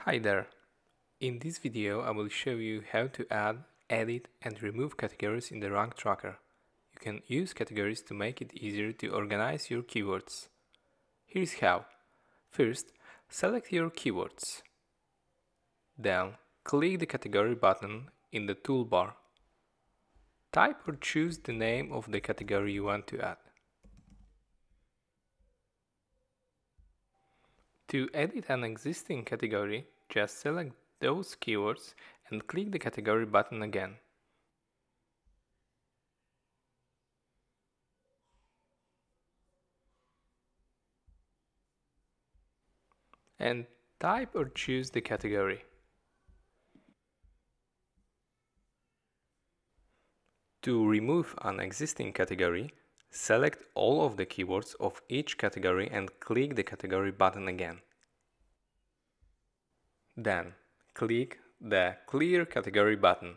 Hi there! In this video I will show you how to add, edit and remove categories in the rank tracker. You can use categories to make it easier to organize your keywords. Here's how. First, select your keywords. Then, click the category button in the toolbar. Type or choose the name of the category you want to add. To edit an existing category, just select those keywords and click the category button again. And type or choose the category. To remove an existing category, select all of the keywords of each category and click the category button again. Then, click the Clear Category button.